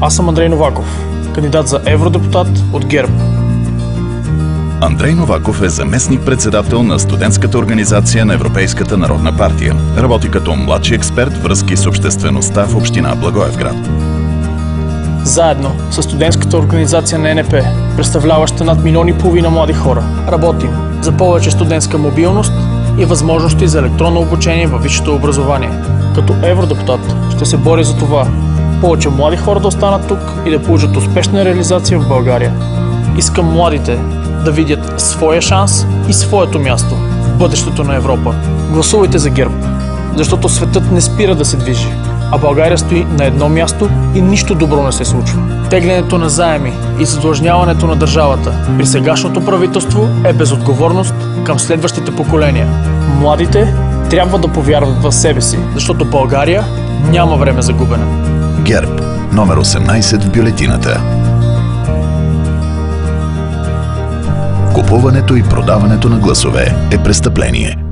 Аз съм Андрей Новаков, кандидат за евродепутат от ГЕРБ. Андрей Новаков е заместник-председател на студентската организация на Европейската народна партия. Работи като младши експерт връзки с обществеността в община Благоевград. Заедно с студентската организация на ЕНП, представляваща над 1,5 милиона млади хора, работим за повече студентска мобилност и възможности за електронно обучение във висшето образование. Като евродепутат ще се боря за това повече млади хора да останат тук и да получат успешна реализация в България. Искам младите да видят своя шанс и своето място в бъдещето на Европа. Гласувайте за ГЕРБ, защото светът не спира да се движи, а България стои на едно място и нищо добро не се случва. Теглянето на заеми и задлъжняването на държавата при сегашното правителство е безотговорност към следващите поколения. Младите трябва да повярват в себе си, защото България няма време за губене. ГЕРБ, номер 18 в бюлетината. Купуването и продаването на гласове е престъпление.